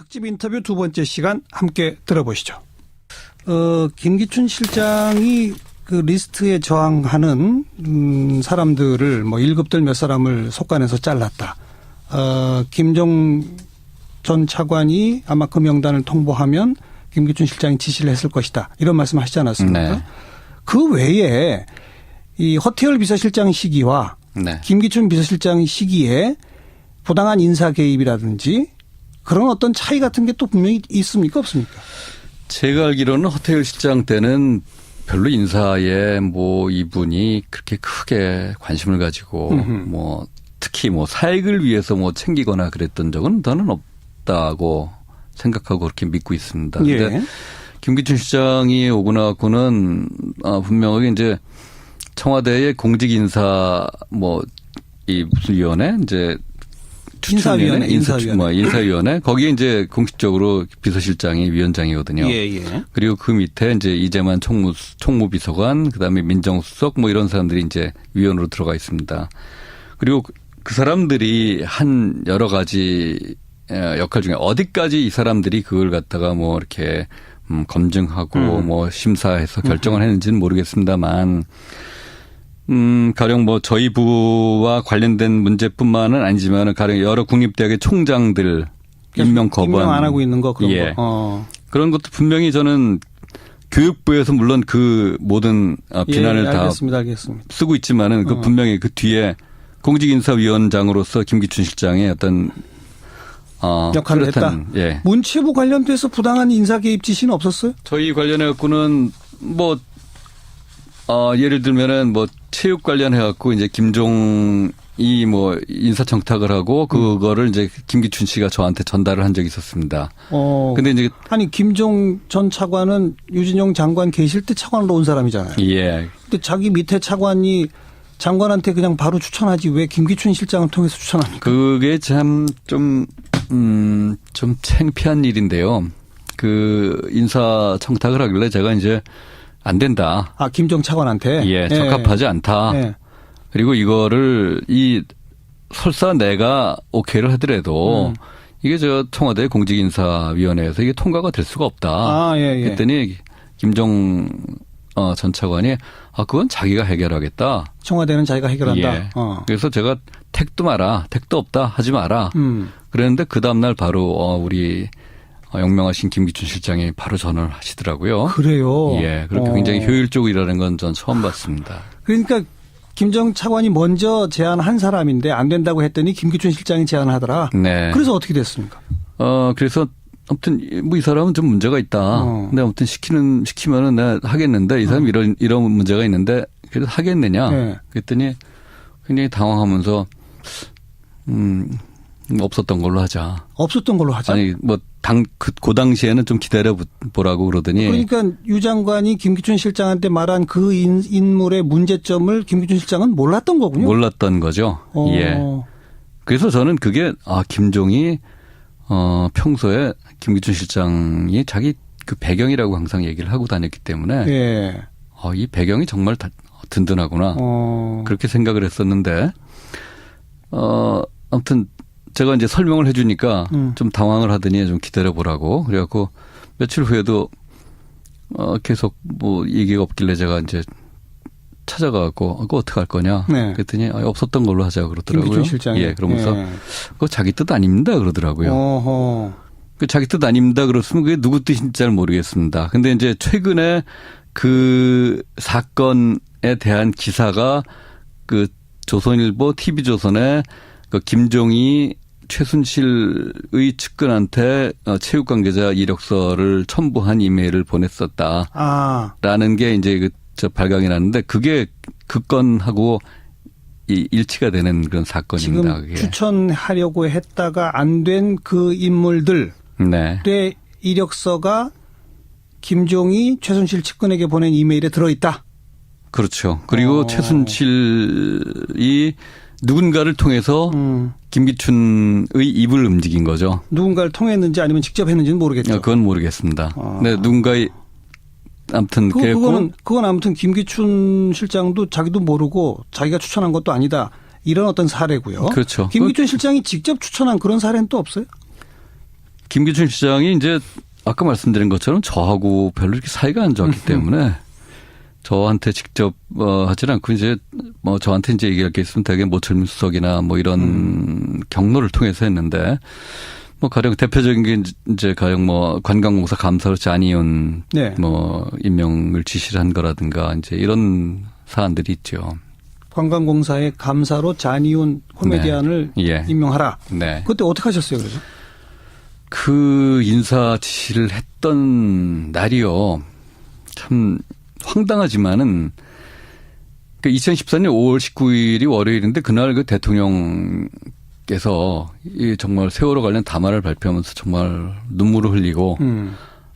특집 인터뷰 두 번째 시간 함께 들어보시죠. 김기춘 실장이 그 리스트에 저항하는 사람들을 뭐 1급들 몇 사람을 속간해서 잘랐다. 김종 전 차관이 아마 그 명단을 통보하면 김기춘 실장이 지시를 했을 것이다. 이런 말씀 하시지 않았습니까? 네. 그 외에 이 허태열 비서실장 시기와 네. 김기춘 비서실장 시기에 부당한 인사 개입이라든지 그런 어떤 차이 같은 게 또 분명히 있습니까? 없습니까? 제가 알기로는 허태열 실장 때는 별로 인사에 뭐 이분이 그렇게 크게 관심을 가지고 뭐 특히 뭐 사익을 위해서 뭐 챙기거나 그랬던 적은 저는 없다고 생각하고 그렇게 믿고 있습니다. 그런데 예. 김기춘 실장이 오고 나고는 분명하게 이제 청와대의 공직 인사 뭐 이 무슨 위원회 이제 인사위원회 거기에 이제 공식적으로 비서실장이 위원장이거든요. 예. 그리고 그 밑에 이제 이재만 총무비서관 그다음에 민정수석 뭐 이런 사람들이 이제 위원으로 들어가 있습니다. 그리고 그 사람들이 한 여러 가지 역할 중에 어디까지 이 사람들이 그걸 갖다가 뭐 이렇게 검증하고 뭐 심사해서 결정을 했는지는 모르겠습니다만 가령 뭐 저희 부와 관련된 문제뿐만은 아니지만 가령 여러 국립대학의 총장들 임명 거부한. 임명 안 하고 있는 거 그런 예. 거. 그런 것도 분명히 저는 교육부에서 물론 그 모든 비난을 예, 다 알겠습니다. 쓰고 있지만은 그 분명히 그 뒤에 공직인사위원장으로서 김기춘 실장의 어떤 역할을 했다. 예. 문체부 관련돼서 부당한 인사 개입 지시는 없었어요? 저희 관련해 갖고는 뭐 예를 들면은 뭐 체육 관련해 갖고 이제 김종이 뭐 인사청탁을 하고 그거를 이제 김기춘 씨가 저한테 전달을 한 적이 있었습니다. 근데 이제 아니 김종 전 차관은 유진용 장관 계실 때 차관으로 온 사람이잖아요. 예. 근데 자기 밑에 차관이 장관한테 그냥 바로 추천하지 왜 김기춘 실장을 통해서 추천합니까? 그게 참 좀 창피한 일인데요. 그 인사청탁을 하길래 제가 이제 안 된다. 김종 차관한테? 예, 적합하지 않다. 예. 그리고 이거를 설사 내가 오케이를 하더라도 이게 저 청와대 공직인사위원회에서 이게 통과가 될 수가 없다. 예. 그랬더니 김종 전 차관이 그건 자기가 해결하겠다. 청와대는 자기가 해결한다. 예. 그래서 제가 택도 마라. 택도 없다. 하지 마라. 그랬는데 그 다음날 바로 우리 영명하신 김기춘 실장이 바로 전화를 하시더라고요. 그래요? 예. 그렇게 굉장히 효율적으로 일하는 건 전 처음 봤습니다. 그러니까 김정 차관이 먼저 제안한 사람인데 안 된다고 했더니 김기춘 실장이 제안하더라. 네. 그래서 어떻게 됐습니까? 그래서 아무튼 뭐 이 사람은 좀 문제가 있다. 근데 아무튼 시키면은 내가 하겠는데 이 사람이 이런 문제가 있는데 그래도 하겠느냐. 네. 그랬더니 굉장히 당황하면서 없었던 걸로 하자. 없었던 걸로 하자. 아니 뭐 그 당시에는 좀 기다려 보라고 그러더니. 그러니까 유 장관이 김기춘 실장한테 말한 그 인물의 문제점을 김기춘 실장은 몰랐던 거군요. 몰랐던 거죠. 예. 그래서 저는 그게 김종이 평소에 김기춘 실장이 자기 그 배경이라고 항상 얘기를 하고 다녔기 때문에 예. 이 배경이 정말 든든하구나. 그렇게 생각을 했었는데 아무튼 제가 이제 설명을 해 주니까 좀 당황을 하더니 좀 기다려 보라고. 그래갖고 며칠 후에도 계속 뭐 얘기가 없길래 제가 이제 찾아가고 그거 어떻게 할 거냐. 네. 그랬더니 없었던 걸로 하자 그러더라고요. 김기춘 실장이. 예, 그러면서 예. 그거 자기 뜻 아닙니다 그러더라고요. 어허. 그 자기 뜻 아닙니다 그랬으면 그게 누구 뜻인지 잘 모르겠습니다. 근데 이제 최근에 그 사건에 대한 기사가 그 조선일보 TV조선에 그 김종이 최순실의 측근한테 체육 관계자 이력서를 첨부한 이메일을 보냈었다라는 게 이제 저 발각이 났는데 그게 그 건하고 일치가 되는 그런 사건입니다. 지금 그게. 추천하려고 했다가 안 된 그 인물들의 네. 이력서가 김종이 최순실 측근에게 보낸 이메일에 들어있다. 그렇죠. 그리고 최순실이 누군가를 통해서 김기춘의 입을 움직인 거죠. 누군가를 통했는지 아니면 직접 했는지는 모르겠죠. 그건 모르겠습니다. 근데 누군가의 아무튼 그건 아무튼 김기춘 실장도 자기도 모르고 자기가 추천한 것도 아니다. 이런 어떤 사례고요. 그렇죠. 김기춘 실장이 직접 추천한 그런 사례는 또 없어요? 김기춘 시장이 이제 아까 말씀드린 것처럼 저하고 별로 이렇게 사이가 안 좋았기 때문에 저한테 직접 하지 않고 이제 뭐 저한테 이제 얘기할 게 있으면 되게 모철민 수석이나 뭐 이런 경로를 통해서 했는데 뭐 가령 대표적인 게 이제 가령 뭐 관광공사 감사로 잔이윤 네. 뭐 임명을 지시를 한 거라든가 이제 이런 사안들이 있죠. 관광공사의 감사로 잔이윤 코미디언을 네. 예. 임명하라. 네. 그때 어떻게 하셨어요, 그래서? 그 인사 지시를 했던 날이요. 참 황당하지만은 그 2014년 5월 19일이 월요일인데 그날 그 대통령께서 이 정말 세월호 관련 담화를 발표하면서 정말 눈물을 흘리고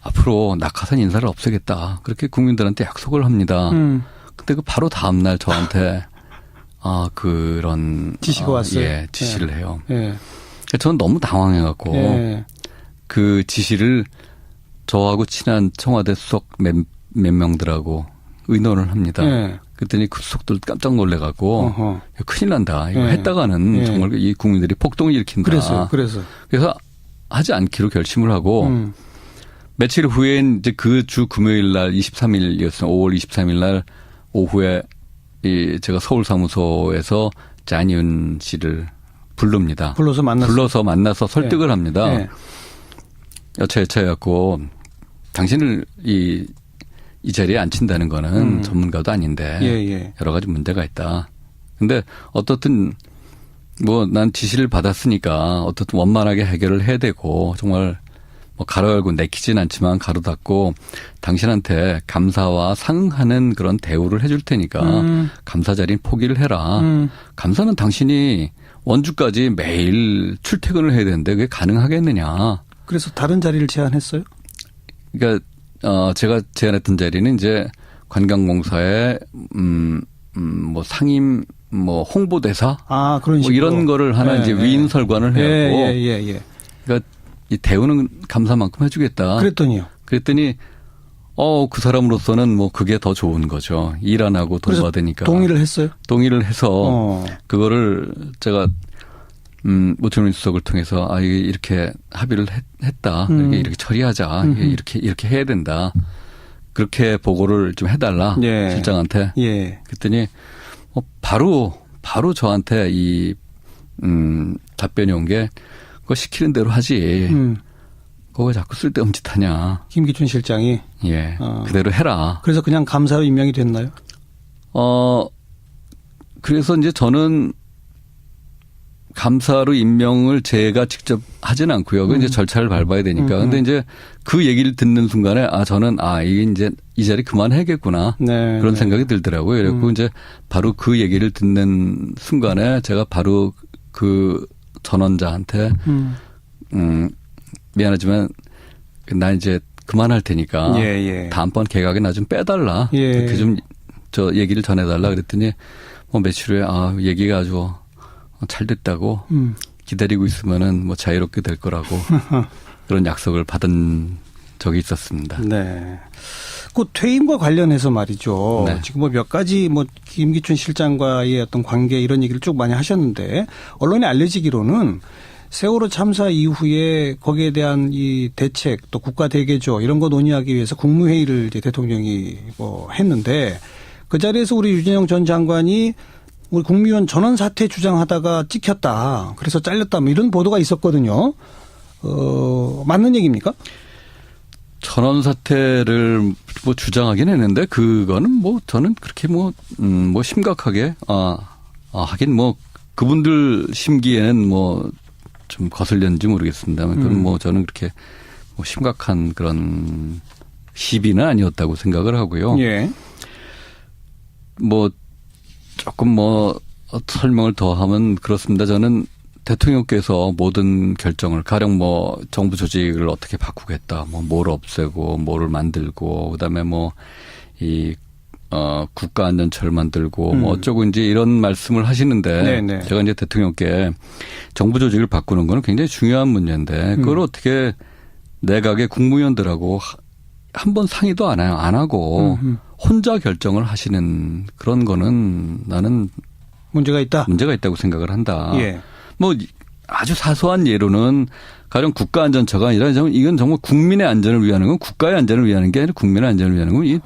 앞으로 낙하산 인사를 없애겠다. 그렇게 국민들한테 약속을 합니다. 근데 그 바로 다음 날 저한테 그런 지시가 왔어요. 예, 지시를 해요. 예. 저는 너무 당황해갖고 예. 그 지시를 저하고 친한 청와대 수석 몇 명들하고 의논을 합니다. 예. 그랬더니 그 수석들 깜짝 놀래갖고 어허. 야, 큰일 난다. 이거 예. 했다가는 예. 정말 이 국민들이 폭동을 일으킨다. 그래서. 그래서 하지 않기로 결심을 하고 며칠 후엔 이제 그 주 금요일 날 23일이었어요. 5월 23일 날 오후에 제가 서울 사무소에서 잔이윤 씨를 부릅니다. 불러서 만나서 설득을 합니다. 예. 여차여차해갖고 당신을 이 자리에 앉힌다는 거는 전문가도 아닌데 예. 여러 가지 문제가 있다. 근데 어떻든 뭐 난 지시를 받았으니까 어떻든 원만하게 해결을 해야 되고 정말 뭐 가로 열고 내키진 않지만 가로 닫고 당신한테 감사와 상응하는 그런 대우를 해줄 테니까 감사 자리는 포기를 해라. 감사는 당신이 원주까지 매일 출퇴근을 해야 되는데 그게 가능하겠느냐. 그래서 다른 자리를 제안했어요? 그러니까 제가 제안했던 자리는 이제 관광공사의 뭐 상임 뭐 홍보대사 그런 뭐 식으로 이런 거를 하나 이제 위임 설관을 해갖고 예. 그러니까 이 대우는 감사만큼 해주겠다. 그랬더니 그 사람으로서는 뭐 그게 더 좋은 거죠. 일 안 하고 돈 받으니까. 동의를 했어요? 동의를 해서 그거를 제가 모철민 수석을 통해서 이렇게 합의를 했다. 이렇게 처리하자. 이렇게 해야 된다. 그렇게 보고를 좀 해달라. 예. 실장한테. 예. 그랬더니 바로 저한테 이 답변이 온 게 그거 시키는 대로 하지. 그거 왜 자꾸 쓸데없는 짓 하냐. 김기춘 실장이. 예. 그대로 해라. 그래서 그냥 감사로 임명이 됐나요? 그래서 이제 저는 감사로 임명을 제가 직접 하진 않고요. 그 이제 절차를 밟아야 되니까. 근데 이제 그 얘기를 듣는 순간에 저는 이게 이제 이 자리 그만해야겠구나. 네, 그런 생각이 들더라고요. 그래서 이제 바로 그 얘기를 듣는 순간에 제가 바로 그 전원자한테 미안하지만 나 이제 그만할 테니까 다음번 개각에 나 좀 빼달라. 그렇게 좀 저 얘기를 전해달라 그랬더니 뭐 며칠 후에 얘기가 아주 잘 됐다고 기다리고 있으면은 뭐 자유롭게 될 거라고 그런 약속을 받은 적이 있었습니다. 네. 그 퇴임과 관련해서 말이죠. 네. 지금 뭐 몇 가지 뭐 김기춘 실장과의 어떤 관계 이런 얘기를 쭉 많이 하셨는데 언론에 알려지기로는 세월호 참사 이후에 거기에 대한 이 대책 또 국가 대개조 이런 거 논의하기 위해서 국무회의를 이제 대통령이 뭐 했는데 그 자리에서 우리 유진영 전 장관이 우리 국무위원 전원 사퇴 주장하다가 찍혔다. 그래서 잘렸다. 뭐 이런 보도가 있었거든요. 맞는 얘기입니까? 전원 사퇴를 뭐 주장하긴 했는데 그거는 뭐 저는 그렇게 뭐 심각하게 하긴 뭐 그분들 심기에는 뭐 좀 거슬렸는지 모르겠습니다만 그건 뭐 저는 그렇게 뭐 심각한 그런 시비는 아니었다고 생각을 하고요. 예. 뭐 조금 뭐 설명을 더 하면 그렇습니다. 저는 대통령께서 모든 결정을 가령 뭐 정부 조직을 어떻게 바꾸겠다, 뭐 뭘 없애고 뭐를 만들고 그다음에 뭐 이 국가안전처를 만들고 뭐 어쩌고 이제 이런 말씀을 하시는데 네네. 제가 이제 대통령께 정부 조직을 바꾸는 거는 굉장히 중요한 문제인데 그걸 어떻게 내각의 국무위원들하고 한 번 상의도 안 하고 혼자 결정을 하시는 그런 거는 나는 문제가 있다고 생각을 한다. 예. 뭐 아주 사소한 예로는 가령 국가안전처가 아니라 이건 정말 국민의 안전을 위하는 건 국가의 안전을 위하는 게 아니라 국민의 안전을 위하는 건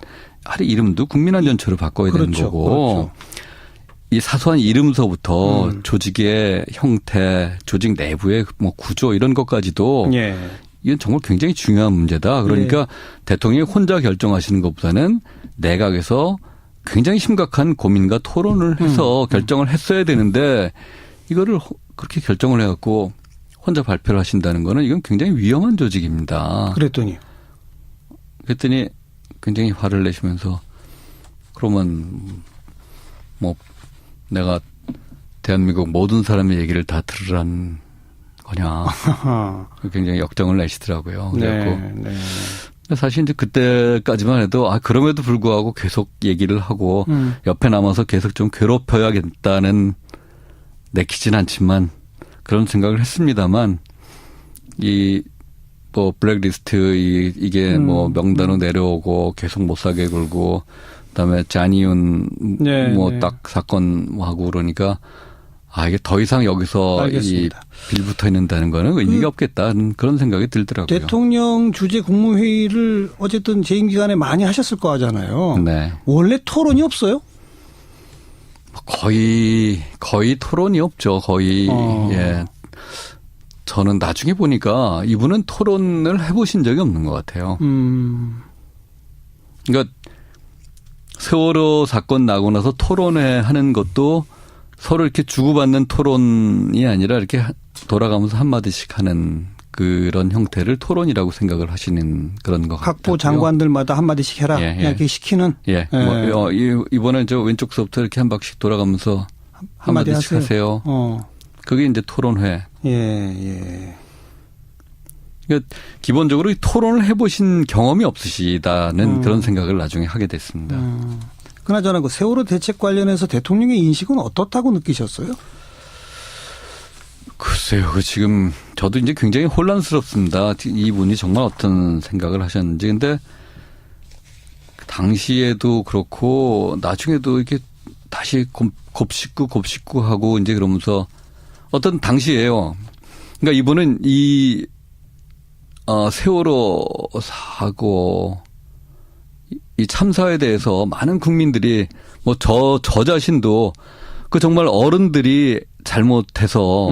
아래 이름도 국민안전처로 바꿔야 되는 그렇죠. 거고 그렇죠. 이 사소한 이름서부터 조직의 형태, 조직 내부의 뭐 구조 이런 것까지도 예. 이건 정말 굉장히 중요한 문제다. 그러니까 대통령이 혼자 결정하시는 것보다는 내각에서 굉장히 심각한 고민과 토론을 해서 결정을 했어야 되는데 이거를 그렇게 결정을 해갖고 혼자 발표를 하신다는 거는 이건 굉장히 위험한 조직입니다. 그랬더니 굉장히 화를 내시면서 그러면 뭐 내가 대한민국 모든 사람의 얘기를 다 들으란 거냐. 굉장히 역정을 내시더라고요. 그래갖고 네. 사실 이제 그때까지만 해도 그럼에도 불구하고 계속 얘기를 하고 옆에 남아서 계속 좀 괴롭혀야겠다는 내키진 않지만 그런 생각을 했습니다만 뭐 블랙리스트 이게 뭐 명단으로 내려오고 계속 못 사게 굴고 그다음에 잔이윤 뭐 딱 사건 하고 그러니까 이게 더 이상 여기서 알겠습니다. 이 빌붙어 있는다는 거는 의미가 없겠다는 그런 생각이 들더라고요. 대통령 주재 국무회의를 어쨌든 재임 기간에 많이 하셨을 거 하잖아요. 네. 원래 토론이 없어요? 거의 토론이 없죠. 거의 예. 저는 나중에 보니까 이분은 토론을 해보신 적이 없는 것 같아요. 그러니까 세월호 사건 나고 나서 토론회 하는 것도 서로 이렇게 주고받는 토론이 아니라 이렇게 돌아가면서 한마디씩 하는 그런 형태를 토론이라고 생각을 하시는 그런 것 같아요. 각부 장관들마다 한마디씩 해라. 예. 이렇게 시키는. 예. 뭐 이번에 저 왼쪽서부터 이렇게 한 바퀴씩 돌아가면서 한마디씩 하세요. 그게 이제 토론회. 예. 그러니까 기본적으로 이 토론을 해보신 경험이 없으시다는 그런 생각을 나중에 하게 됐습니다. 그나저나 그 세월호 대책 관련해서 대통령의 인식은 어떻다고 느끼셨어요? 글쎄요. 지금 저도 이제 굉장히 혼란스럽습니다. 이분이 정말 어떤 생각을 하셨는지. 근데 당시에도 그렇고 나중에도 이렇게 다시 곱씹고 하고 이제 그러면서 어떤 당시에요. 그러니까 이분은 세월호 사고 이 참사에 대해서 많은 국민들이 뭐 저 자신도 그 정말 어른들이 잘못해서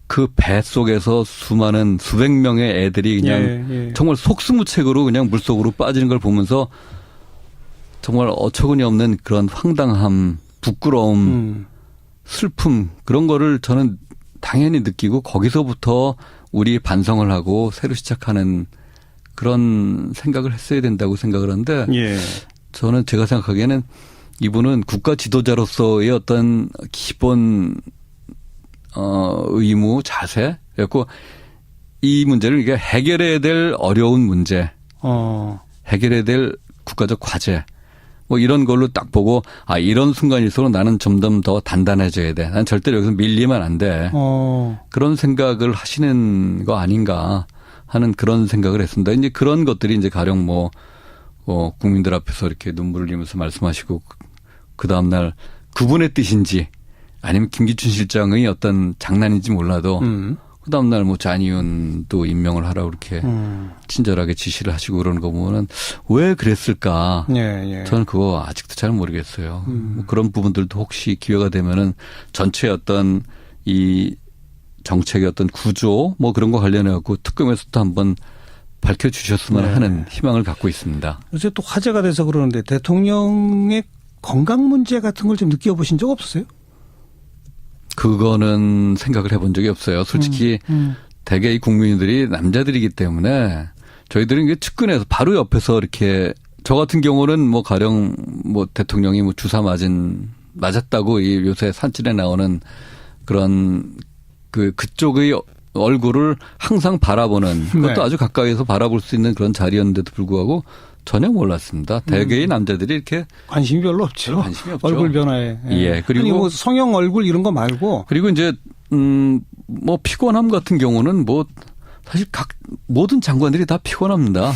그 배 속에서 수백 명의 애들이 그냥 정말 속수무책으로 그냥 물속으로 빠지는 걸 보면서 정말 어처구니 없는 그런 황당함, 부끄러움, 슬픔 그런 거를 저는 당연히 느끼고 거기서부터 우리 반성을 하고 새로 시작하는 그런 생각을 했어야 된다고 생각을 하는데 저는 제가 생각하기에는 이분은 국가 지도자로서의 어떤 기본 의무, 자세 그래갖고 이 문제를 이게 해결해야 될 어려운 문제, 해결해야 될 국가적 과제 뭐 이런 걸로 딱 보고 이런 순간일수록 나는 점점 더 단단해져야 돼. 난 절대로 여기서 밀리면 안 돼. 그런 생각을 하시는 거 아닌가 하는 그런 생각을 했습니다. 이제 그런 것들이 이제 가령 국민들 앞에서 이렇게 눈물을 흘리면서 말씀하시고 그 다음날 그분의 뜻인지 아니면 김기춘 실장의 어떤 장난인지 몰라도 그 다음날 뭐 잔이윤도 임명을 하라고 그렇게 친절하게 지시를 하시고 그러는 거 보면은 왜 그랬을까? 저는 그거 아직도 잘 모르겠어요. 뭐 그런 부분들도 혹시 기회가 되면은 전체 어떤 이 정책의 어떤 구조 뭐 그런 거 관련해 갖고 특검에서도 한번 밝혀주셨으면 하는 희망을 갖고 있습니다. 요새 또 화제가 돼서 그러는데 대통령의 건강 문제 같은 걸 좀 느껴보신 적 없으세요? 그거는 생각을 해본 적이 없어요. 솔직히 대개 이 국민들이 남자들이기 때문에 저희들은 이게 측근에서 바로 옆에서 이렇게 저 같은 경우는 뭐 가령 뭐 대통령이 뭐 주사 맞았다고 이 요새 산진에 나오는 그런 그쪽의 얼굴을 항상 바라보는 그것도 아주 가까이서 바라볼 수 있는 그런 자리였는데도 불구하고 전혀 몰랐습니다. 대개의 남자들이 이렇게 관심이 별로 없죠. 관심이 없죠. 얼굴 변화에. 그리고 아니 뭐 성형 얼굴 이런 거 말고. 그리고 이제 뭐 피곤함 같은 경우는 뭐 사실 모든 장관들이 다 피곤합니다.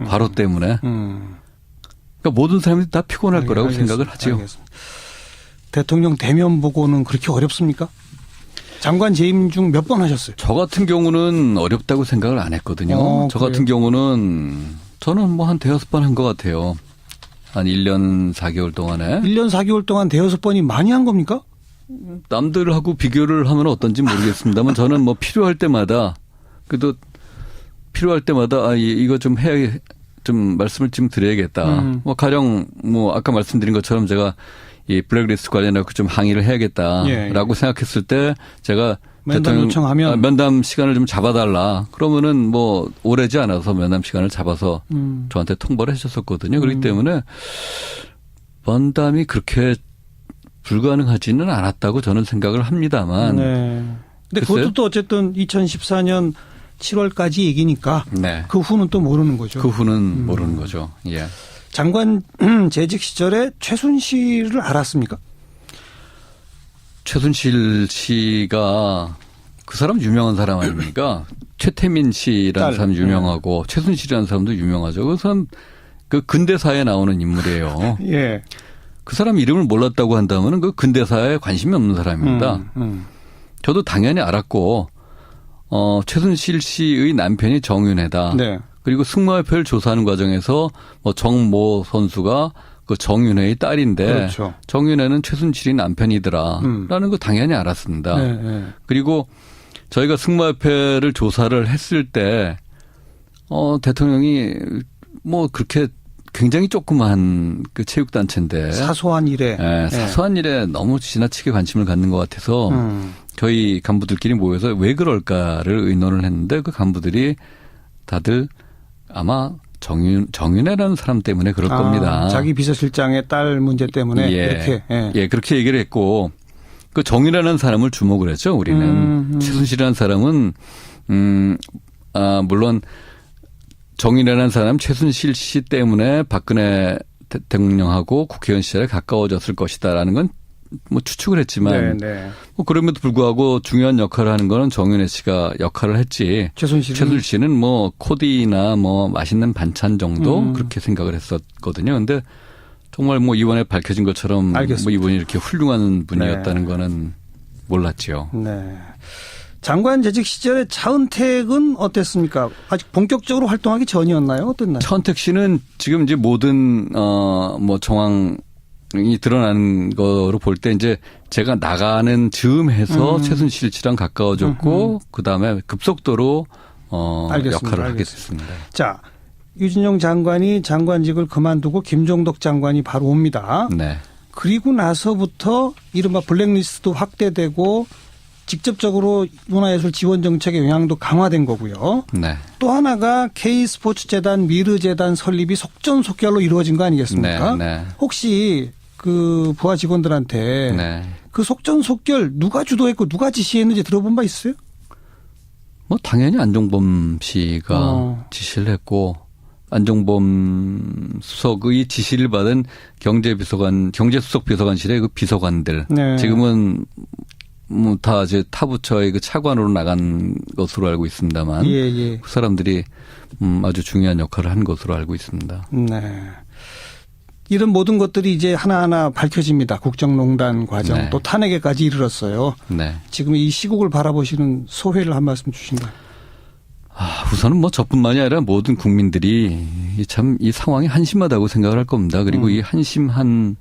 과로 때문에. 그러니까 모든 사람들이 다 피곤할 거라고 생각을 하죠. 알겠습니다. 대통령 대면 보고는 그렇게 어렵습니까? 장관 재임 중 몇 번 하셨어요? 저 같은 경우는 어렵다고 생각을 안 했거든요. 저 같은 경우는 저는 뭐 한 대여섯 번 한 것 같아요. 한 1년 4개월 동안에. 1년 4개월 동안 대여섯 번이 많이 한 겁니까? 남들하고 비교를 하면 어떤지 모르겠습니다만 저는 뭐 필요할 때마다 그래도 필요할 때마다 이거 좀 해야 좀 말씀을 좀 드려야겠다. 뭐 가령 뭐 아까 말씀드린 것처럼 제가 이 블랙리스트 관련해서 좀 항의를 해야겠다라고 생각했을 때 제가 면담 요청하면 면담 시간을 좀 잡아달라. 그러면은 뭐 오래지 않아서 면담 시간을 잡아서 저한테 통보를 해주셨었거든요. 그렇기 때문에 면담이 그렇게 불가능하지는 않았다고 저는 생각을 합니다만. 네. 근데 그것도 또 어쨌든 2014년 7월까지 얘기니까 네. 그 후는 또 모르는 거죠. 그 후는 모르는 거죠. 예. 장관 재직 시절에 최순실을 알았습니까? 최순실 씨가 그 사람 유명한 사람 아닙니까? 최태민 씨라는 사람 유명하고 최순실이라는 사람도 유명하죠. 그 사람 그 근대사에 나오는 인물이에요. 예. 그 사람 이름을 몰랐다고 한다면 그 근대사에 관심이 없는 사람입니다. 저도 당연히 알았고 최순실 씨의 남편이 정윤회다. 네. 그리고 승마협회를 조사하는 과정에서 뭐 정모 선수가 그 정윤회의 딸인데 그렇죠. 정윤회는 최순실이 남편이더라라는 거 당연히 알았습니다. 네, 네. 그리고 저희가 승마협회를 조사를 했을 때 대통령이 뭐 그렇게 굉장히 조그만 그 체육단체인데 사소한 일에 네, 사소한 일에 너무 지나치게 관심을 갖는 것 같아서 저희 간부들끼리 모여서 왜 그럴까를 의논을 했는데 그 간부들이 다들 아마 정윤회라는 사람 때문에 그럴 겁니다. 자기 비서실장의 딸 문제 때문에 이렇게. 예, 그렇게 얘기를 했고 그 정윤회라는 사람을 주목을 했죠. 우리는 최순실이라는 사람은 물론 정윤회라는 사람 최순실 씨 때문에 박근혜 대통령하고 국회의원 시절에 가까워졌을 것이다라는 건 뭐 추측을 했지만 뭐 그럼에도 불구하고 중요한 역할을 하는 거는 정윤회 씨가 역할을 했지. 최순실 씨는 뭐 코디나 뭐 맛있는 반찬 정도 그렇게 생각을 했었거든요. 근데 정말 뭐 이번에 밝혀진 것처럼 뭐 이분이 이렇게 훌륭한 분이었다는 거는 몰랐죠. 네. 장관 재직 시절에 차은택은 어땠습니까? 아직 본격적으로 활동하기 전이었나요? 어땠나요? 차은택 씨는 지금 이제 모든 뭐 정황이 드러나는 거로 볼 때 이제 제가 나가는 즈음해서 최순실 씨랑 가까워졌고 그다음에 급속도로 역할을 하게 됐습니다. 자, 유진용 장관이 장관직을 그만두고 김종덕 장관이 바로 옵니다. 네. 그리고 나서부터 이른바 블랙리스트도 확대되고 직접적으로 문화예술 지원 정책의 영향도 강화된 거고요. 네. 또 하나가 K스포츠재단, 미르재단 설립이 속전속결로 이루어진 거 아니겠습니까? 네. 혹시 그 부하 직원들한테 그 속전속결 누가 주도했고 누가 지시했는지 들어본 바 있어요? 뭐 당연히 안종범 씨가 지시를 했고 안종범 수석의 지시를 받은 경제수석 비서관실의 그 비서관들 지금은 뭐 다 이제 타부처의 그 차관으로 나간 것으로 알고 있습니다만 그 사람들이 아주 중요한 역할을 한 것으로 알고 있습니다. 네. 이런 모든 것들이 이제 하나하나 밝혀집니다. 국정농단 과정 또 탄핵에까지 이르렀어요. 네. 지금 이 시국을 바라보시는 소회를 한 말씀 주신다. 우선은 뭐 저뿐만이 아니라 모든 국민들이 참 이 상황이 한심하다고 생각을 할 겁니다. 그리고 이 한심한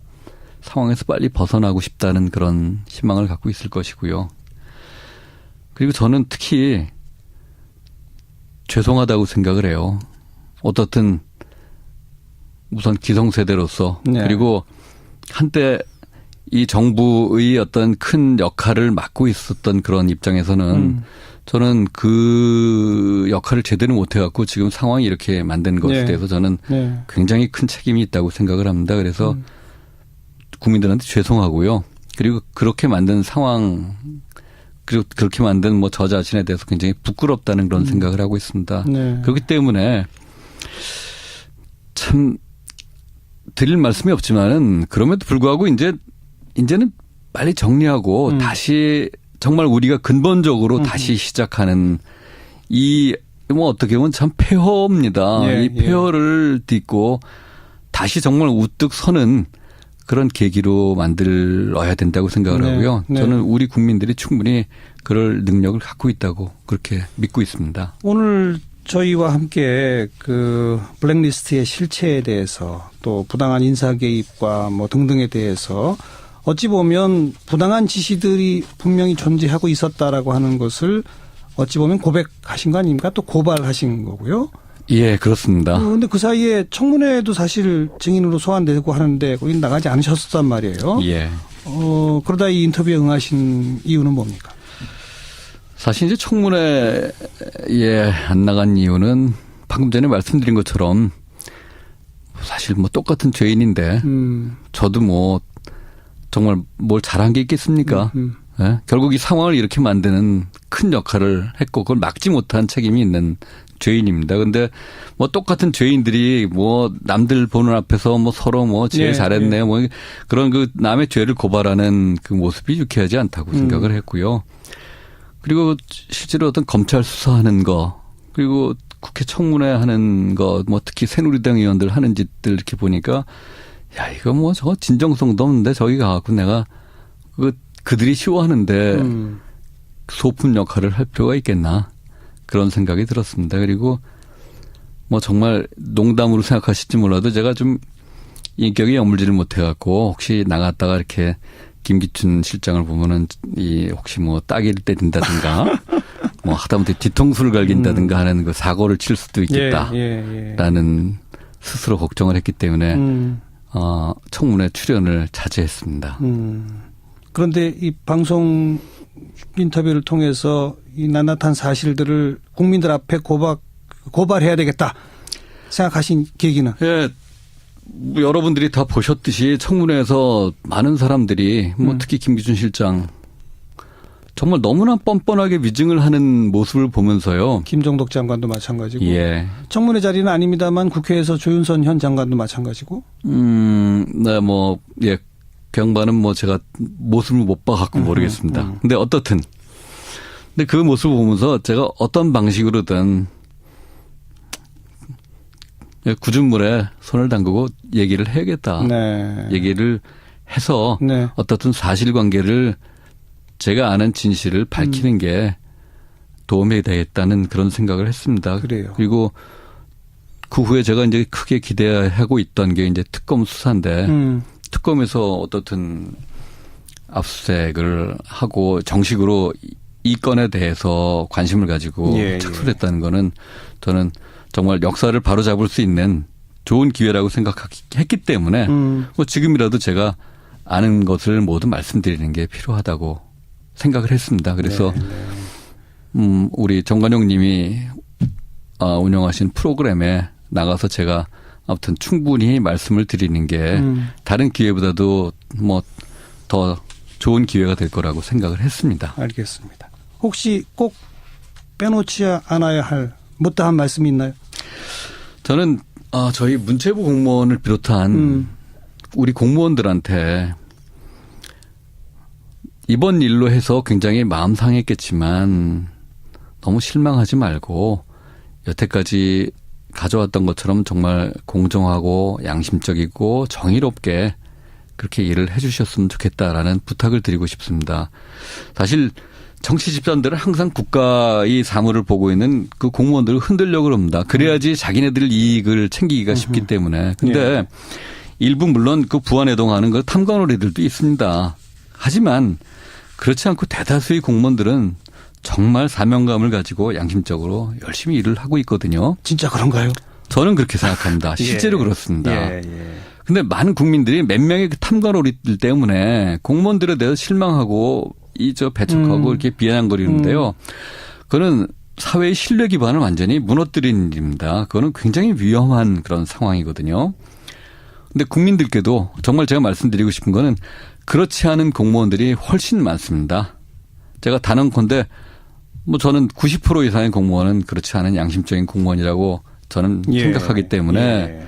상황에서 빨리 벗어나고 싶다는 그런 희망을 갖고 있을 것이고요. 그리고 저는 특히 죄송하다고 생각을 해요. 어떻든 우선 기성세대로서 그리고 한때 이 정부의 어떤 큰 역할을 맡고 있었던 그런 입장에서는 저는 그 역할을 제대로 못해갖고 지금 상황이 이렇게 만든 것에 대해서 저는 굉장히 큰 책임이 있다고 생각을 합니다. 그래서 국민들한테 죄송하고요. 그리고 그렇게 만든 상황, 그리고 그렇게 만든 뭐 저 자신에 대해서 굉장히 부끄럽다는 그런 생각을 하고 있습니다. 그렇기 때문에 참 드릴 말씀이 없지만은 그럼에도 불구하고 이제는 빨리 정리하고 다시 정말 우리가 근본적으로 다시 시작하는 이 뭐 어떻게 보면 참 폐허입니다. 이 폐허를 딛고 다시 정말 우뚝 서는 그런 계기로 만들어야 된다고 생각을 네, 하고요. 네. 저는 우리 국민들이 충분히 그럴 능력을 갖고 있다고 그렇게 믿고 있습니다. 오늘 저희와 함께 그 블랙리스트의 실체에 대해서 또 부당한 인사 개입과 뭐 등등에 대해서 어찌 보면 부당한 지시들이 분명히 존재하고 있었다라고 하는 것을 어찌 보면 고백하신 거 아닙니까? 또 고발하신 거고요. 예, 그렇습니다. 그런데 그 사이에 청문회도 사실 증인으로 소환되고 하는데 거기 나가지 않으셨단 말이에요. 예. 그러다 이 인터뷰에 응하신 이유는 뭡니까? 사실 이제 청문회에 안 나간 이유는 방금 전에 말씀드린 것처럼 사실 뭐 똑같은 죄인인데 저도 뭐 정말 뭘 잘한 게 있겠습니까? 예? 결국 이 상황을 이렇게 만드는 큰 역할을 했고 그걸 막지 못한 책임이 있는 죄인입니다. 근데 뭐 똑같은 죄인들이 뭐 남들 보는 앞에서 뭐 서로 뭐 제일 예, 잘했네 예. 뭐 그런 그 남의 죄를 고발하는 그 모습이 유쾌하지 않다고 생각을 했고요. 그리고 실제로 어떤 검찰 수사하는 거 그리고 국회 청문회 하는 거 뭐 특히 새누리당 의원들 하는 짓들 이렇게 보니까 야 이거 뭐 저거 진정성도 없는데 저기 가갖고 내가 그들이 쉬워하는데 소품 역할을 할 필요가 있겠나 그런 생각이 들었습니다. 그리고 뭐 정말 농담으로 생각하실지 몰라도 제가 좀 인격이 여물지를 못해갖고 혹시 나갔다가 이렇게 김기춘 실장을 보면은 혹시 뭐 따기를 때린다든가 뭐 하다못해 뒤통수를 갈긴다든가 하는 그 사고를 칠 수도 있겠다라는 스스로 걱정을 했기 때문에 청문회 출연을 자제했습니다. 그런데 이 방송 인터뷰를 통해서 이 낱낱한 사실들을 국민들 앞에 고발해야 되겠다 생각하신 계기는? 예. 뭐 여러분들이 다 보셨듯이 청문회에서 많은 사람들이 뭐 특히 김기춘 실장 정말 너무나 뻔뻔하게 위증을 하는 모습을 보면서요. 김종덕 장관도 마찬가지고. 예. 청문회 자리는 아닙니다만 국회에서 조윤선 현 장관도 마찬가지고. 네, 뭐, 예. 그 양반은 뭐 제가 모습을 못 봐갖고 모르겠습니다. 근데 어떻든. 근데 그 모습을 보면서 제가 어떤 방식으로든 구준물에 손을 담그고 얘기를 해야겠다. 네. 얘기를 해서 네. 어떻든 사실관계를 제가 아는 진실을 밝히는 게 도움이 되겠다는 그런 생각을 했습니다. 그래요. 그리고 그 후에 제가 이제 크게 기대하고 있던 게 이제 특검 수사인데 특검에서 어떻든 압수수색을 하고 정식으로 이 건에 대해서 관심을 가지고 착수했다는 거는 저는 정말 역사를 바로잡을 수 있는 좋은 기회라고 생각했기 때문에 뭐 지금이라도 제가 아는 것을 모두 말씀드리는 게 필요하다고 생각을 했습니다. 그래서 우리 정관용 님이 운영하신 프로그램에 나가서 제가 아무튼 충분히 말씀을 드리는 게 다른 기회보다도 뭐 더 좋은 기회가 될 거라고 생각을 했습니다. 알겠습니다. 혹시 꼭 빼놓지 않아야 할 못다한 말씀이 있나요? 저는 저희 문체부 공무원을 비롯한 우리 공무원들한테 이번 일로 해서 굉장히 마음 상했겠지만 너무 실망하지 말고 여태까지 가져왔던 것처럼 정말 공정하고 양심적이고 정의롭게 그렇게 일을 해 주셨으면 좋겠다라는 부탁을 드리고 싶습니다. 사실 정치 집단들은 항상 국가의 사물을 보고 있는 그 공무원들을 흔들려고 합니다. 그래야지 자기네들 이익을 챙기기가 쉽기 때문에. 근데 일부 물론 그 부안해동하는 그 탐관오리들도 있습니다. 하지만 그렇지 않고 대다수의 공무원들은 정말 사명감을 가지고 양심적으로 열심히 일을 하고 있거든요. 진짜 그런가요? 저는 그렇게 생각합니다. 실제로 그렇습니다. 근데 많은 국민들이 몇 명의 그 탐관오리들 때문에 공무원들에 대해서 실망하고 배척하고 이렇게 비아냥거리는데요. 그거는 사회의 신뢰 기반을 완전히 무너뜨리는 일입니다. 그거는 굉장히 위험한 그런 상황이거든요. 근데 국민들께도 정말 제가 말씀드리고 싶은 거는 그렇지 않은 공무원들이 훨씬 많습니다. 제가 단언컨대 뭐 저는 90% 이상의 공무원은 그렇지 않은 양심적인 공무원이라고 저는 생각하기 때문에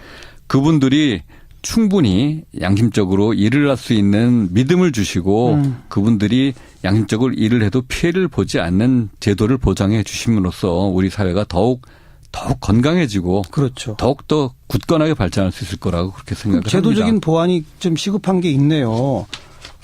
그분들이 충분히 양심적으로 일을 할 수 있는 믿음을 주시고 그분들이 양심적으로 일을 해도 피해를 보지 않는 제도를 보장해 주심으로써 우리 사회가 더욱 더욱 건강해지고 그렇죠. 더욱 더 굳건하게 발전할 수 있을 거라고 그렇게 생각을 제도적인 합니다. 보완이 좀 시급한 게 있네요.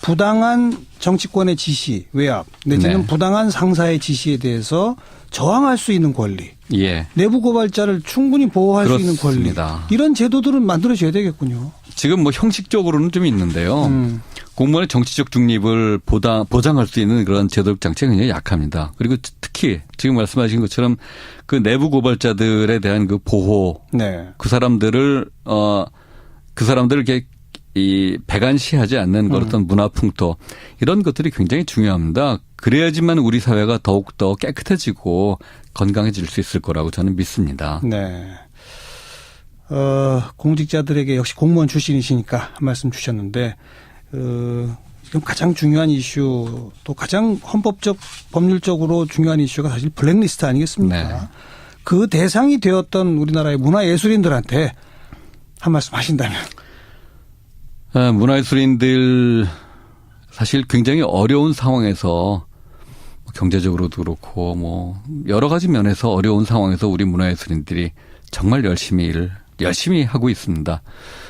부당한 정치권의 지시, 외압 내지는 네. 부당한 상사의 지시에 대해서 저항할 수 있는 권리, 예. 내부 고발자를 충분히 보호할 수 있는 권리, 그렇습니다. 이런 제도들은 만들어져야 되겠군요. 지금 뭐 형식적으로는 좀 있는데요. 공무원의 정치적 중립을 보장할 수 있는 그런 제도적 장치가 굉장히 약합니다. 그리고 특히 지금 말씀하신 것처럼 그 내부 고발자들에 대한 그 보호, 네. 그 사람들을 이렇게 이 배관시하지 않는 그런 어떤 문화 풍토 이런 것들이 굉장히 중요합니다. 그래야지만 우리 사회가 더욱더 깨끗해지고 건강해질 수 있을 거라고 저는 믿습니다. 네. 공직자들에게 역시 공무원 출신이시니까 한 말씀 주셨는데, 지금 가장 중요한 이슈, 또 가장 헌법적, 법률적으로 중요한 이슈가 사실 블랙리스트 아니겠습니까? 네. 그 대상이 되었던 우리나라의 문화예술인들한테 한 말씀 하신다면. 문화예술인들 사실 굉장히 어려운 상황에서 경제적으로도 그렇고 뭐 여러 가지 면에서 어려운 상황에서 우리 문화예술인들이 정말 열심히 하고 있습니다.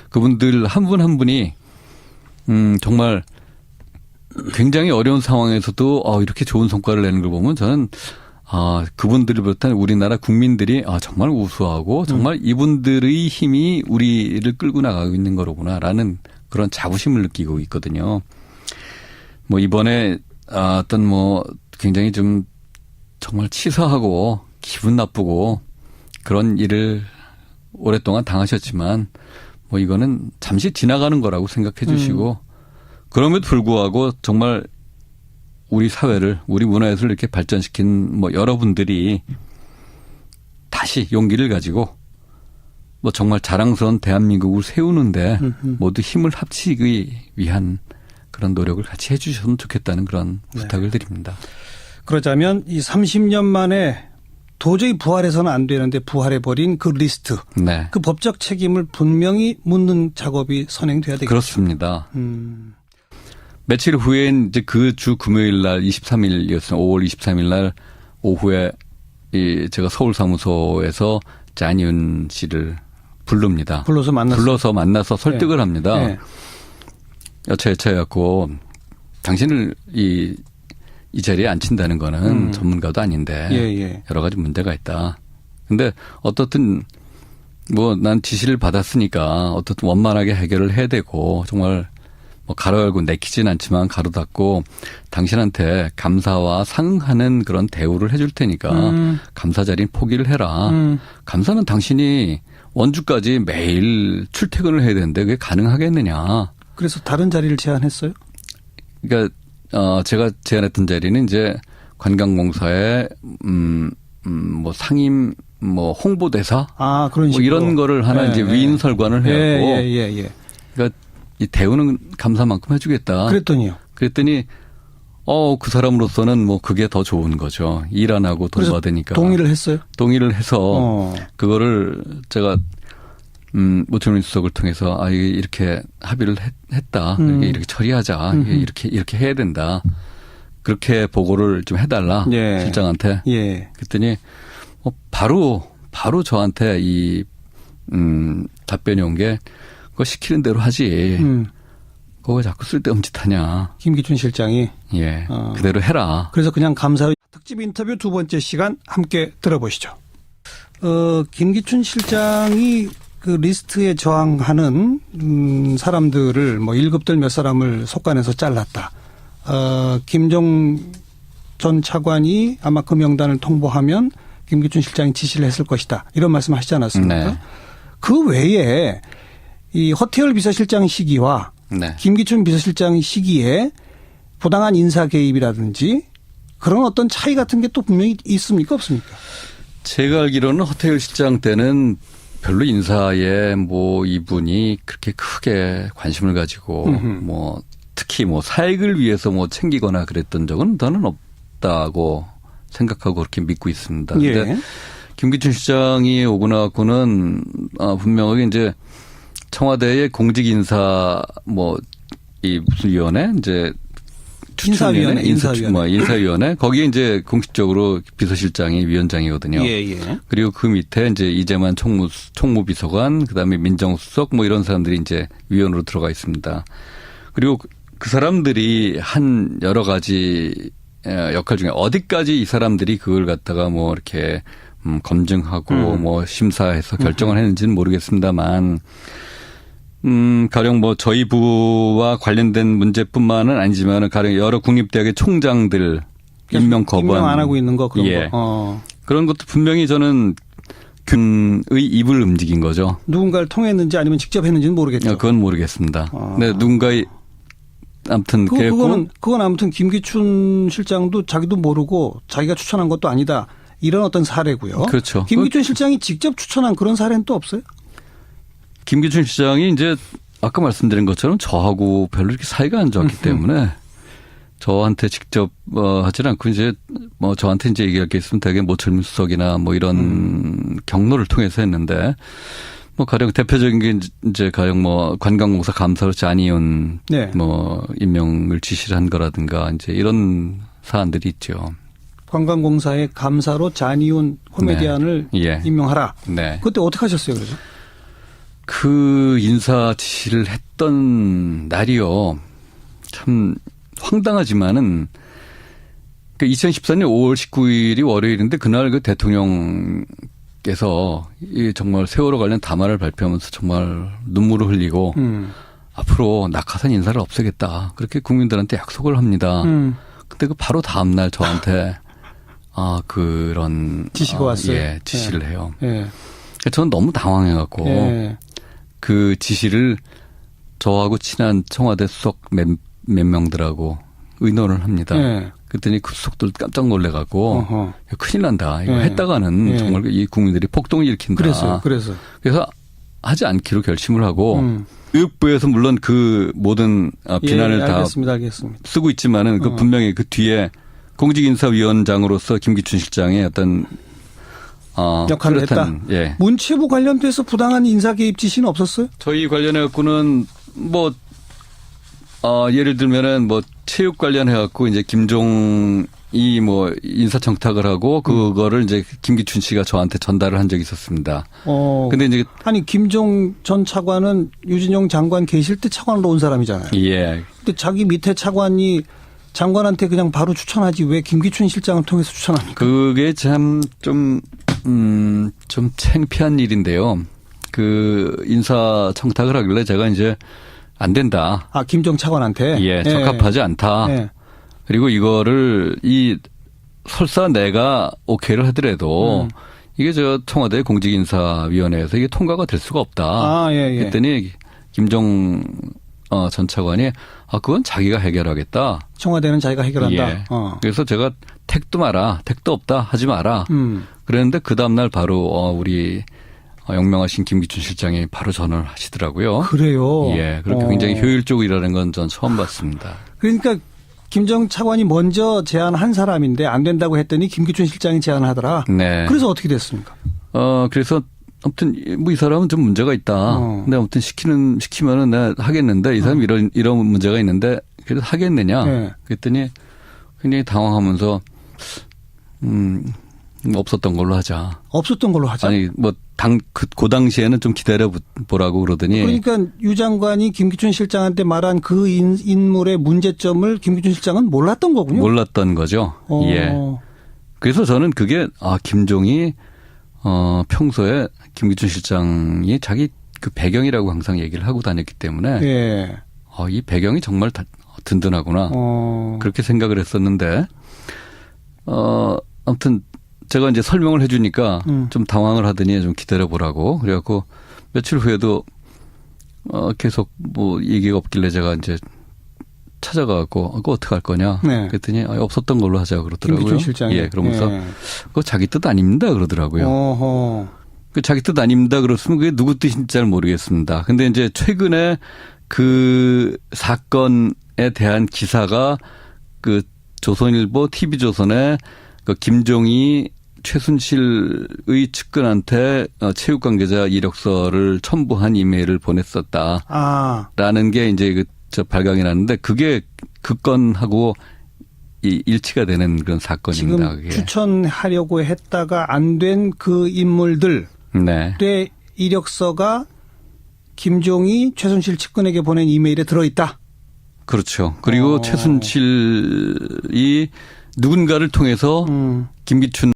그분들 한 분 한 분이 정말 굉장히 어려운 상황에서도 이렇게 좋은 성과를 내는 걸 보면 저는 그분들을 비롯한 우리나라 국민들이 정말 우수하고 정말 이분들의 힘이 우리를 끌고 나가고 있는 거로구나라는 그런 자부심을 느끼고 있거든요. 뭐 이번에 어떤 뭐 굉장히 좀 정말 치사하고 기분 나쁘고 그런 일을 오랫동안 당하셨지만 뭐 이거는 잠시 지나가는 거라고 생각해 주시고 그럼에도 불구하고 정말 우리 사회를 우리 문화예술을 이렇게 발전시킨 뭐 여러분들이 다시 용기를 가지고 뭐 정말 자랑스러운 대한민국을 세우는데 모두 힘을 합치기 위한 그런 노력을 같이 해 주셨으면 좋겠다는 그런 부탁을 드립니다. 그러자면 이 30년 만에 도저히 부활해서는 안 되는데 부활해버린 그 리스트. 네. 그 법적 책임을 분명히 묻는 작업이 선행돼야 되겠죠. 그렇습니다. 며칠 후에 이제 그 주 금요일 날 23일이었어요. 5월 23일 날 오후에 제가 서울 사무소에서 장이윤 씨를 부릅니다. 불러서 만나서 설득을 네. 합니다. 네. 여차여차해갖고 당신을 이 자리에 앉힌다는 거는 전문가도 아닌데 예. 여러 가지 문제가 있다. 근데 어떻든 뭐 난 지시를 받았으니까 어떻든 원만하게 해결을 해야 되고 정말 뭐 가로 열고 내키진 않지만 가로 닫고 당신한테 감사와 상응하는 그런 대우를 해줄 테니까 감사 자리는 포기를 해라. 감사는 당신이 원주까지 매일 출퇴근을 해야 되는데 그게 가능하겠느냐. 그래서 다른 자리를 제안했어요? 그러니까 제가 제안했던 자리는 이제 관광공사의 뭐 상임 뭐 홍보대사 그런 식으로 뭐 이런 거를 하나 이제 위인설관을 해갖고 예. 그러니까 이 대우는 감사만큼 해주겠다. 그랬더니 그 사람으로서는 뭐 그게 더 좋은 거죠. 일 안 하고 돈 받으니까. 동의를 했어요? 동의를 해서 그거를 제가 모철민 수석을 통해서 이렇게 합의를 했다. 이렇게 처리하자. 이렇게 해야 된다. 그렇게 보고를 좀 해달라. 예. 실장한테. 예. 그랬더니 바로 저한테 이 답변이 온 게 그거 시키는 대로 하지. 그거 왜 자꾸 쓸데없는 짓 하냐. 김기춘 실장이. 예. 그대로 해라. 그래서 그냥 감사 특집 인터뷰 두 번째 시간 함께 들어보시죠. 김기춘 실장이 그 리스트에 저항하는 사람들을 뭐 1급들 몇 사람을 속간해서 잘랐다. 김종 전 차관이 아마 그 명단을 통보하면 김기춘 실장이 지시를 했을 것이다. 이런 말씀 하시지 않았습니까? 네. 그 외에 이 허태열 비서실장 시기와 네. 김기춘 비서실장 시기에 부당한 인사 개입이라든지 그런 어떤 차이 같은 게 또 분명히 있습니까? 없습니까? 제가 알기로는 허태열 실장 때는 별로 인사에 뭐 이분이 그렇게 크게 관심을 가지고 뭐 특히 뭐 사익을 위해서 뭐 챙기거나 그랬던 적은 저는 없다고 생각하고 그렇게 믿고 있습니다. 그런데 예. 김기춘 실장이 오고 나왔고는 분명하게 이제 청와대의 공직인사 뭐 이 무슨 위원회 이제 추천위원회, 인사위원회 거기에 이제 공식적으로 비서실장이 위원장이거든요. 예. 그리고 그 밑에 이제 이재만 총무비서관, 그다음에 민정수석 뭐 이런 사람들이 이제 위원으로 들어가 있습니다. 그리고 그 사람들이 한 여러 가지 역할 중에 어디까지 이 사람들이 그걸 갖다가 뭐 이렇게 검증하고 뭐 심사해서 결정을 했는지는 모르겠습니다만. 가령 뭐 저희 부와 관련된 문제뿐만은 아니지만은 가령 여러 국립대학의 총장들 임명 거부한. 임명 안 하고 있는 거 그런 예. 거. 그런 것도 분명히 저는 균의 입을 움직인 거죠. 누군가를 통했는지 아니면 직접 했는지는 모르겠죠. 그건 모르겠습니다. 네, 누군가의 아무튼 그건 아무튼 김기춘 실장도 자기도 모르고 자기가 추천한 것도 아니다. 이런 어떤 사례고요. 그렇죠. 김기춘 실장이 직접 추천한 그런 사례는 또 없어요? 김기춘 시장이 이제 아까 말씀드린 것처럼 저하고 별로 이렇게 사이가 안 좋았기 때문에 저한테 직접 하지는 않고 이제 뭐 저한테 이제 얘기할 게 있으면 되게 모철민 수석이나 뭐 이런 경로를 통해서 했는데 뭐 가령 대표적인 게 이제 가령 뭐 관광공사 감사로 잔이윤 네. 뭐 임명을 지시를 한 거라든가 이제 이런 사안들이 있죠. 관광공사의 감사로 잔이윤 코미디언을 네. 예. 임명하라. 네. 그때 어떻게 하셨어요, 그래서? 그 인사 지시를 했던 날이요. 참 황당하지만은 그 2014년 5월 19일이 월요일인데 그날 그 대통령께서 이 정말 세월호 관련 담화를 발표하면서 정말 눈물을 흘리고 앞으로 낙하산 인사를 없애겠다. 그렇게 국민들한테 약속을 합니다. 근데 그 바로 다음 날 저한테 그런 지시가 왔어요. 예, 지시를 해요. 예. 저는 너무 당황해갖고 예. 그 지시를 저하고 친한 청와대 수석 몇 명들하고 의논을 합니다. 예. 그랬더니 그 수석들 깜짝 놀래갖고 어허. 큰일 난다. 이거 예. 했다가는 예. 정말 이 국민들이 폭동을 일으킨다. 그래서. 그래서 하지 않기로 결심을 하고 교육부에서 물론 그 모든 비난을 다 알겠습니다. 쓰고 있지만은 그 분명히 그 뒤에 공직인사위원장으로서 김기춘 실장의 어떤 역할을 했다. 예. 문체부 관련돼서 부당한 인사 개입 지시는 없었어요? 저희 관련해 갖고는 뭐 예를 들면은 뭐 체육 관련해 갖고 이제 김종이 뭐 인사 청탁을 하고 그거를 이제 김기춘 씨가 저한테 전달을 한 적이 있었습니다. 근데 이제 아니 김종 전 차관은 유진용 장관 계실 때 차관으로 온 사람이잖아요. 예. 근데 자기 밑에 차관이 장관한테 그냥 바로 추천하지 왜 김기춘 실장을 통해서 추천합니까? 그게 참 좀 창피한 일인데요. 그 인사 청탁을 하길래 제가 이제 안 된다. 김정 차관한테? 예, 적합하지 않다. 예. 그리고 이거를 설사 내가 오케이를 하더라도 이게 저 청와대 공직인사위원회에서 이게 통과가 될 수가 없다. 예. 그랬더니 김정 전 차관이 그건 자기가 해결하겠다. 청와대는 자기가 해결한다. 예. 그래서 제가 택도 마라. 택도 없다. 하지 마라. 그랬는데 그 다음날 바로 우리 영명하신 김기춘 실장이 바로 전화를 하시더라고요. 그래요? 예. 그렇게 굉장히 효율적으로 일하는 건 전 처음 봤습니다. 그러니까 김정 차관이 먼저 제안한 사람인데 안 된다고 했더니 김기춘 실장이 제안하더라. 네. 그래서 어떻게 됐습니까? 그래서 아무튼 뭐 이 사람은 좀 문제가 있다. 근데 아무튼 시키면은 내가 하겠는데 이 사람 이런 문제가 있는데 그래도 하겠느냐? 네. 그랬더니 굉장히 당황하면서 없었던 걸로 하자. 없었던 걸로 하자. 아니 뭐 그 당시에는 좀 기다려 보라고 그러더니. 그러니까 유 장관이 김기춘 실장한테 말한 그 인물의 문제점을 김기춘 실장은 몰랐던 거군요. 몰랐던 거죠. 예. 그래서 저는 그게 김종이 평소에 김기춘 실장이 자기 그 배경이라고 항상 얘기를 하고 다녔기 때문에 예. 이 배경이 정말 든든하구나 그렇게 생각을 했었는데 아무튼 제가 이제 설명을 해주니까 좀 당황을 하더니 좀 기다려보라고 그래갖고 며칠 후에도 계속 뭐 얘기가 없길래 제가 이제 찾아가갖고 그거 어떻게 할 거냐 네. 그랬더니 없었던 걸로 하자 그러더라고요. 김기춘 실장이. 예, 그러면서 예. 그거 자기 뜻 아닙니다 그러더라고요. 어허. 그 자기 뜻 아닙니다 그랬으면 그게 누구 뜻인지 잘 모르겠습니다. 근데 이제 최근에 그 사건에 대한 기사가 그 조선일보 TV조선에 그 김종이 최순실의 측근한테 체육 관계자 이력서를 첨부한 이메일을 보냈었다라는 게 이제 발각이 났는데 그게 그 건하고 일치가 되는 그런 사건입니다. 지금 그게. 추천하려고 했다가 안 된 그 인물들의 네. 이력서가 김종이 최순실 측근에게 보낸 이메일에 들어있다. 그렇죠. 그리고 최순실이 누군가를 통해서 김기춘